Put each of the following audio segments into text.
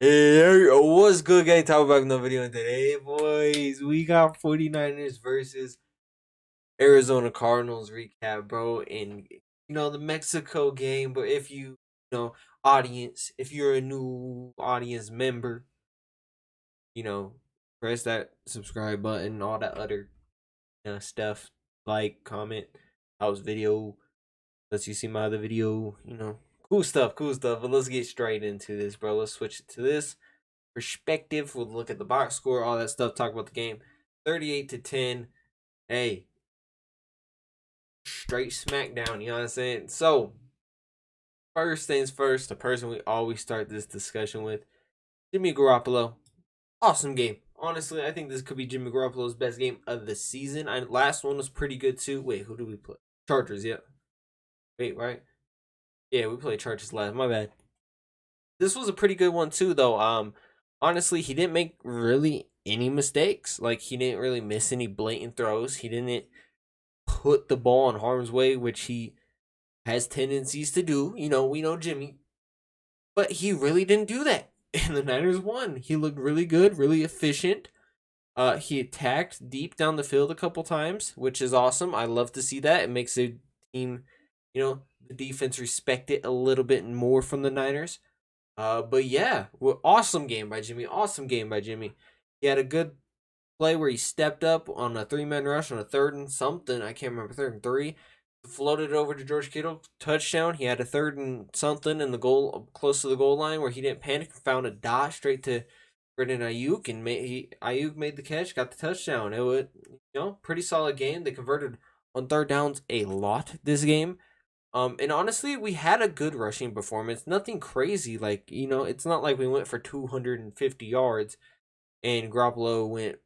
Hey, what's good, gang? Talk about no video today, boys. We got 49ers versus Arizona Cardinals recap, bro. And the Mexico game. But if audience, if you're a new audience member, you know, press that subscribe button, all that other stuff. Like, comment, house video. Lets you see my other video. Cool stuff, cool stuff. But let's get straight into this, bro. Let's switch it to this perspective. We'll look at the box score, all that stuff, talk about the game. 38-10. Hey, straight smackdown, you know what I'm saying? So, first things first, the person we always start this discussion with, Jimmy Garoppolo. Awesome game. Honestly, I think this could be Jimmy Garoppolo's best game of the season. Last one was pretty good too. Wait, who do we play? Chargers, yeah. Wait, right? Yeah, we played Chargers last. My bad. This was a pretty good one too, though. Honestly, he didn't make really any mistakes. Like, he didn't really miss any blatant throws. He didn't put the ball in harm's way, which he has tendencies to do. We know Jimmy, but he really didn't do that. And the Niners won. He looked really good, really efficient. He attacked deep down the field a couple times, which is awesome. I love to see that. It makes the team, the defense respect it a little bit more from the Niners. But yeah, awesome game by Jimmy. Awesome game by Jimmy. He had a good play where he stepped up on a 3-man rush on a third and something. I can't remember, 3rd and 3. Floated it over to George Kittle, touchdown. He had a 3rd and something in the goal, close to the goal line, where he didn't panic, found a dot straight to Brandon Ayuk, and Ayuk made the catch, got the touchdown. It was, pretty solid game. They converted on third downs a lot this game. And honestly, we had a good rushing performance. Nothing crazy. Like, it's not like we went for 250 yards and Garoppolo went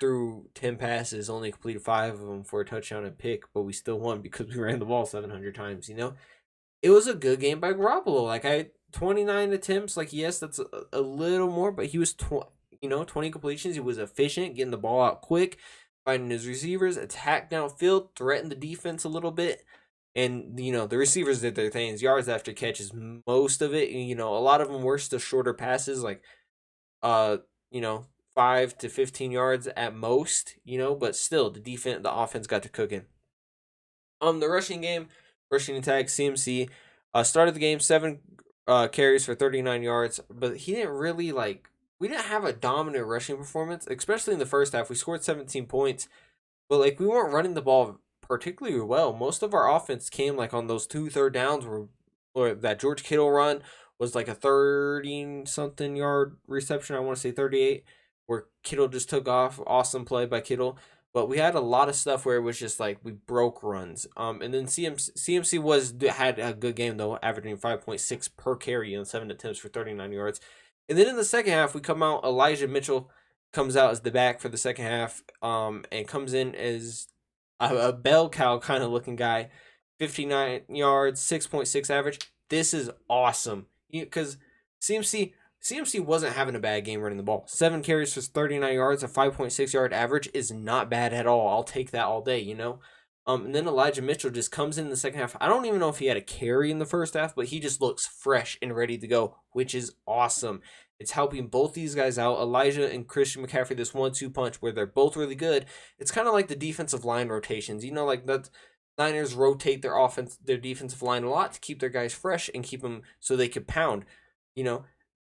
through 10 passes, only completed 5 of them for a touchdown and pick, but we still won because we ran the ball 700 times. It was a good game by Garoppolo. Like, 29 attempts. Like, yes, that's a little more, but he was 20 completions. He was efficient, getting the ball out quick, finding his receivers, attack downfield, threaten the defense a little bit. And, the receivers did their things. Yards after catches, most of it. A lot of them were still shorter passes, like, uh, you know, 5 to 15 yards at most, but still, the offense got to cooking. The rushing attack, CMC, started the game 7 carries for 39 yards, but he didn't really, we didn't have a dominant rushing performance, especially in the first half. We scored 17 points, but, we weren't running the ball particularly well. Most of our offense came, on those 2 third downs or that George Kittle run was like a 30-something yard reception. I want to say 38, where Kittle just took off. Awesome play by Kittle. But we had a lot of stuff where it was just we broke runs. And then CMC had a good game though, averaging 5.6 per carry on 7 attempts for 39 yards. And then in the second half, we come out. Elijah Mitchell comes out as the back for the second half. And comes in as a bell cow kind of looking guy. 59 yards, 6.6 average. This is awesome because CMC wasn't having a bad game running the ball. 7 carries for 39 yards, a 5.6 yard average is not bad at all. I'll take that all day, And then Elijah Mitchell just comes in the second half. I don't even know if he had a carry in the first half, but he just looks fresh and ready to go, which is awesome. It's helping both these guys out. Elijah and Christian McCaffrey, this 1-2 punch where they're both really good. It's kind of like the defensive line rotations. That Niners rotate their defensive line a lot to keep their guys fresh and keep them so they could pound.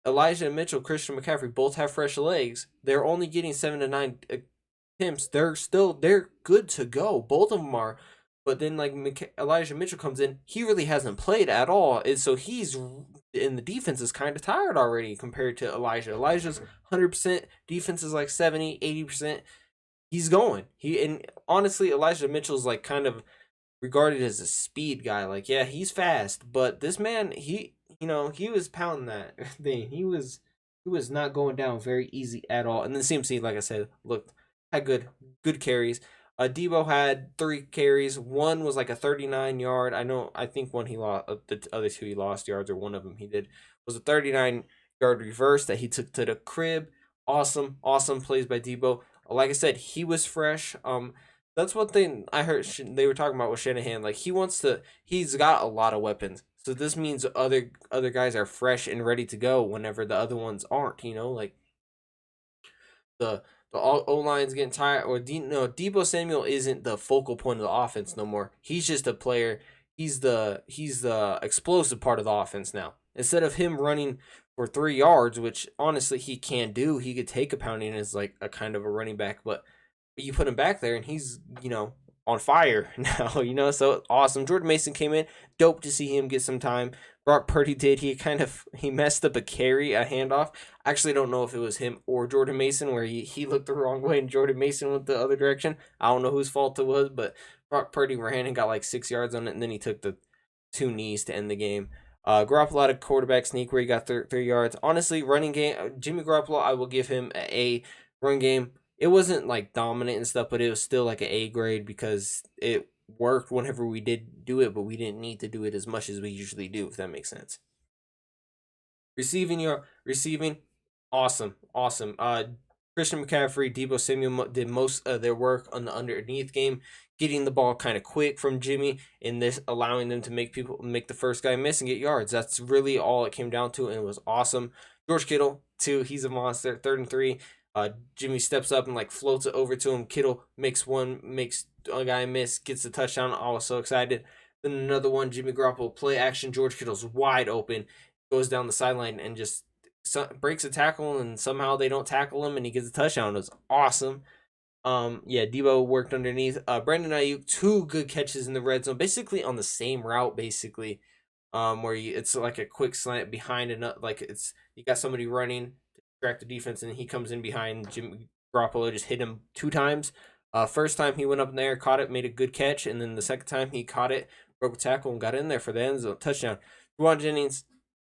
Elijah Mitchell, Christian McCaffrey both have fresh legs. They're only getting 7 to 9 attempts. They're good to go. Both of them are. But then Elijah Mitchell comes in, he really hasn't played at all, and so he's in the defense is kind of tired already compared to Elijah. Elijah's 100%, defense is 70, 80%. He's going. And honestly, Elijah Mitchell's kind of regarded as a speed guy. Yeah, he's fast, but this man, he was pounding that thing. He was not going down very easy at all. And then CMC, like I said, had good carries. Debo had 3 carries. One was a 39-yard. I think one he lost. The other 2 he lost yards, or one of them he did was a 39-yard reverse that he took to the crib. Awesome plays by Debo. Like I said, he was fresh. That's one thing I heard they were talking about with Shanahan. He's got a lot of weapons. So this means other guys are fresh and ready to go whenever the other ones aren't. Like the the O line's getting tired, or Debo Samuel isn't the focal point of the offense no more. He's just a player. He's the explosive part of the offense now. Instead of him running for 3 yards, which honestly he can do, he could take a pounding as like a kind of a running back, but you put him back there and he's on fire now. So awesome. Jordan Mason came in, dope to see him get some time. Brock Purdy did. He messed up a carry, a handoff. I actually don't know if it was him or Jordan Mason, where he looked the wrong way and Jordan Mason went the other direction. I don't know whose fault it was, but Brock Purdy ran and got like 6 yards on it, and then he took the 2 knees to end the game. Garoppolo had a quarterback sneak where he got 3 yards. Honestly, running game, Jimmy Garoppolo, I will give him an A. Run game, it wasn't like dominant and stuff, but it was still like an A grade because it worked whenever we did do it, but we didn't need to do it as much as we usually do, if that makes sense. Receiving, awesome, awesome. Christian McCaffrey, Debo Samuel did most of their work on the underneath game, getting the ball kind of quick from Jimmy, and this allowing them to make the first guy miss and get yards. That's really all it came down to, and it was awesome. George Kittle, too, he's a monster. 3rd and 3. Jimmy steps up and like floats it over to him. Kittle makes a guy miss, gets the touchdown. I was so excited. Then another one, Jimmy Garoppolo play action. George Kittle's wide open, goes down the sideline and just breaks a tackle, and somehow they don't tackle him, and he gets a touchdown. It was awesome. Yeah, Debo worked underneath. Brandon Ayuk, 2 good catches in the red zone, basically on the same route, basically. Where it's like a quick slant behind and like you got somebody running to distract the defense, and he comes in behind. Jimmy Garoppolo just hit him 2 times. First time he went up in there, caught it, made a good catch, and then the second time he caught it, broke a tackle, and got in there for the end zone touchdown. Juwan Jennings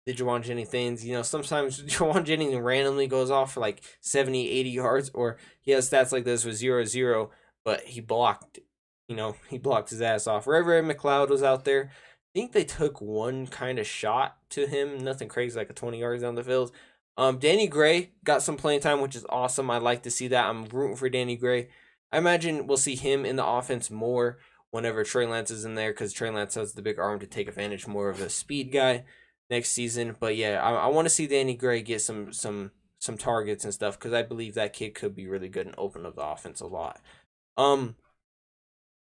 did Juwan Jennings things. Sometimes Juwan Jennings randomly goes off for like 70, 80 yards, or he has stats like this with 0-0, but he blocked. He blocked his ass off. Ray McLeod was out there. I think they took one kind of shot to him, nothing crazy, like a 20 yards down the field. Danny Gray got some playing time, which is awesome. I like to see that. I'm rooting for Danny Gray. I imagine we'll see him in the offense more whenever Trey Lance is in there, because Trey Lance has the big arm to take advantage more of a speed guy next season. But yeah, I want to see Danny Gray get some targets and stuff, because I believe that kid could be really good and open up the offense a lot.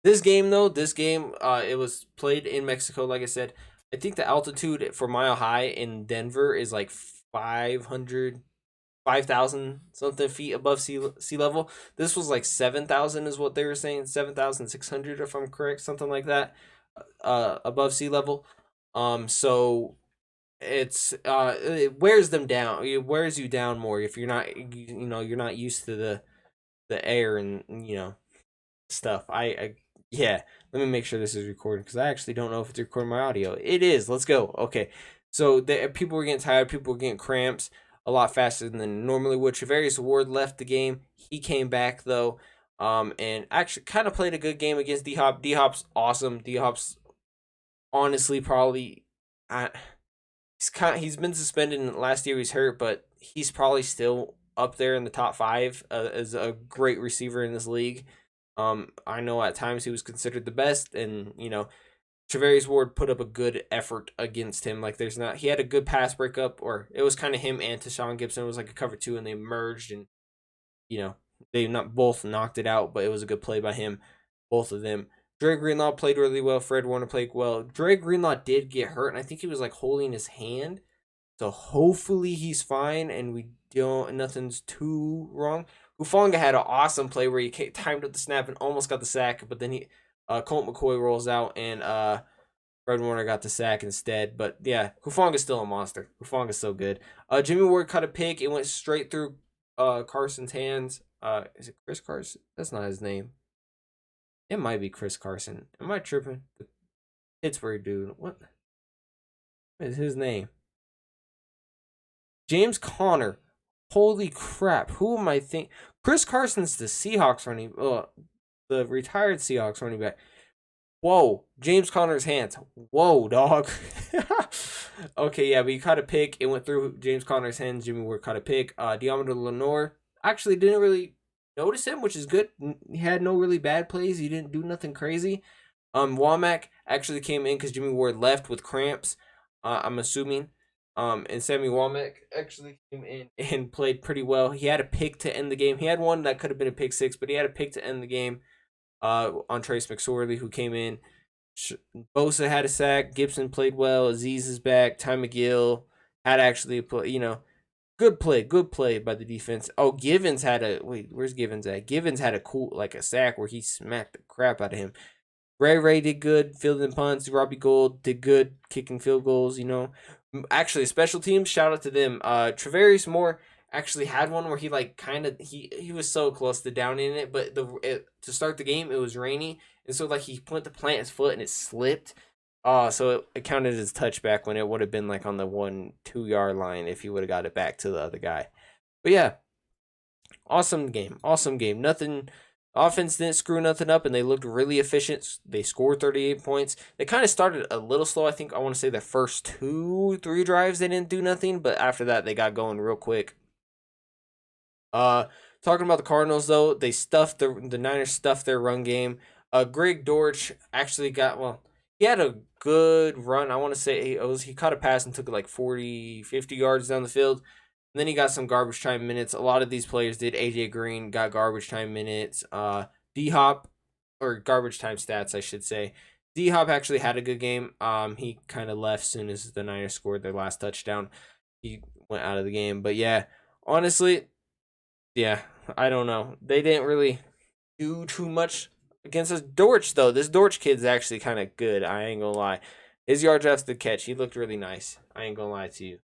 This game, it was played in Mexico, like I said. I think the altitude for Mile High in Denver is like 5,000 something feet above sea level. This was like 7,000 is what they were saying, 7,600 if I'm correct, something like that, above sea level. So it wears them down. It wears you down more if you're not you're not used to the air and stuff. I yeah. Let me make sure this is recording, because I actually don't know if it's recording my audio. It is. Let's go. Okay. So people were getting tired. People were getting cramps a lot faster than normally would. Travarius Ward left the game. He came back though, and actually kind of played a good game against D Hop. D Hop's awesome. D Hop's honestly probably, he's been suspended, and last year he's hurt, but he's probably still up there in the top 5 as a great receiver in this league. I know at times he was considered the best, and Travarius Ward put up a good effort against him. Like he had a good pass breakup, or it was kind of him and Tashawn Gibson. It was like a cover 2, and they merged, and they not both knocked it out, but it was a good play by him, both of them. Dre Greenlaw played really well. Fred Warner played well. Dre Greenlaw did get hurt, and I think he was like holding his hand. So hopefully he's fine, and nothing's too wrong. Hufanga had an awesome play where he timed up the snap and almost got the sack, but then Colt McCoy rolls out, and Fred Warner got the sack instead. But yeah, Hufanga's still a monster. Hufanga's so good. Jimmy Ward caught a pick. It went straight through Carson's hands. Is it Chris Carson? That's not his name. It might be Chris Carson. Am I tripping? The Pittsburgh dude. What is his name? James Conner. Holy crap. Who am I thinking? Chris Carson's the Seahawks running, the retired Seahawks running back. Whoa. James Conner's hands. Whoa, dog. Okay, yeah, but he caught a pick. It went through James Conner's hands. Jimmy Ward caught a pick. Deommodore Lenoir actually didn't really notice him, which is good. He had no really bad plays. He didn't do nothing crazy. Womack actually came in because Jimmy Ward left with cramps. I'm assuming. And Sammy Womack actually came in and played pretty well. He had a pick to end the game. He had one that could have been a pick six, but he had a pick to end the game. On Trace McSorley, who came in. Bosa had a sack. Gibson played well. Aziz is back. Ty McGill had actually play. Good play by the defense. Oh, Givens had a wait. Where's Givens at? Givens had a cool like a sack where he smacked the crap out of him. Ray did good, fielding punts. Robbie Gould did good, kicking field goals. Actually, special teams. Shout out to them. Travarius Moore actually had one where he like kind of he was so close to downing it, but to start the game it was rainy, and so like he went to plant his foot and it slipped. So it counted as touchback when it would have been like on the 1-2 yard line if he would have got it back to the other guy. But yeah, awesome game. Nothing. Offense didn't screw nothing up, and they looked really efficient. They scored 38 points. They kind of started a little slow. I think I want to say the first 2-3 drives they didn't do nothing, but after that they got going real quick. Talking about the Cardinals though, the Niners stuffed their run game. Greg Dortch actually he had a good run. I want to say he caught a pass and took it like 40, 50 yards down the field. And then he got some garbage time minutes. A lot of these players did. AJ Green got garbage time minutes. D Hop, or garbage time stats, I should say. D Hop actually had a good game. He kind of left as soon as the Niners scored their last touchdown. He went out of the game. But yeah, honestly, yeah, I don't know. They didn't really do too much against us. Dortch, though, this Dortch kid's actually kind of good. I ain't gonna lie. His yards after the catch, he looked really nice. I ain't gonna lie to you.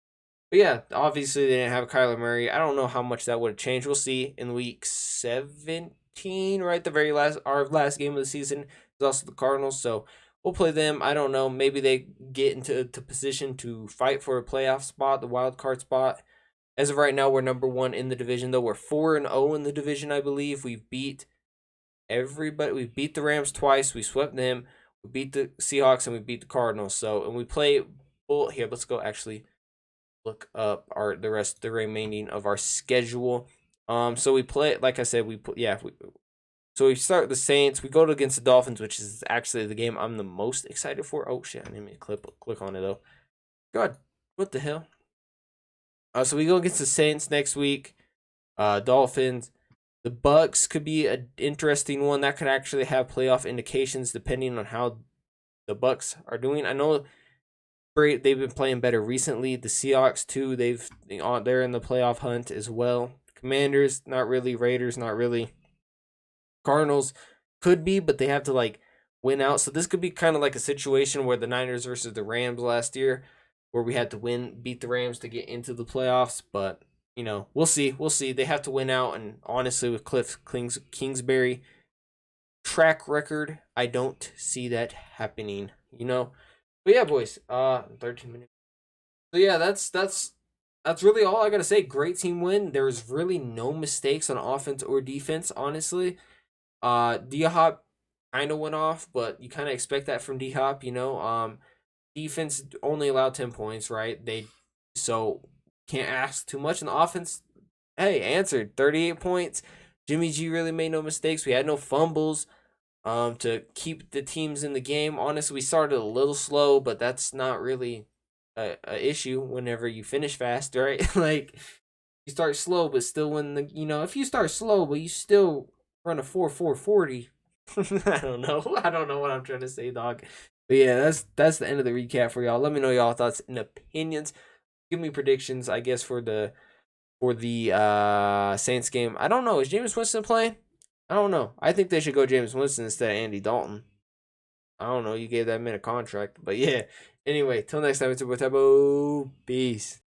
But yeah, obviously they didn't have Kyler Murray. I don't know how much that would have changed. We'll see in week 17, right? Our last game of the season is also the Cardinals, so we'll play them. I don't know. Maybe they get into position to fight for a playoff spot, the wild card spot. As of right now, we're number 1 in the division, though. We're 4-0 in the division, I believe. We've beat everybody. We beat the Rams twice. We swept them. We beat the Seahawks, and we beat the Cardinals. So, and we play. Well, here, let's go actually look up the remaining of our schedule. So we play, like I said, so we start the Saints. We go against the Dolphins, which is actually the game I'm the most excited for. Oh shit, I didn't mean to click on it though. God, what the hell? So we go against the Saints next week. Dolphins. The Bucks could be an interesting one that could actually have playoff indications depending on how the Bucks are doing. I know they've been playing better recently. The Seahawks too. They're in the playoff hunt as well. Commanders, not really. Raiders, not really. Cardinals could be, but they have to like win out. So this could be kind of like a situation where the Niners versus the Rams last year, where we had to beat the Rams to get into the playoffs. But we'll see. They have to win out, and honestly, with Cliff Kingsbury track record, I don't see that happening. But yeah, boys. 13 minutes. So yeah, that's really all I gotta say. Great team win. There was really no mistakes on offense or defense, honestly. D-Hop kind of went off, but you kind of expect that from D-Hop, defense only allowed 10 points, right? So can't ask too much. In the offense, hey, answered 38 points. Jimmy G really made no mistakes. We had no fumbles to keep the teams in the game. Honestly, we started a little slow, but that's not really a issue whenever you finish fast, right? Like, you start slow, but still if you start slow, but you still run a 4.40, I don't know. I don't know what I'm trying to say, dog. But yeah, that's the end of the recap for y'all. Let me know y'all thoughts and opinions. Give me predictions, I guess, for the Saints game. I don't know. Is Jameis Winston playing? I don't know. I think they should go Jameis Winston instead of Andy Dalton. I don't know. You gave that man a contract. But yeah. Anyway, till next time, it's a Tabo. Peace.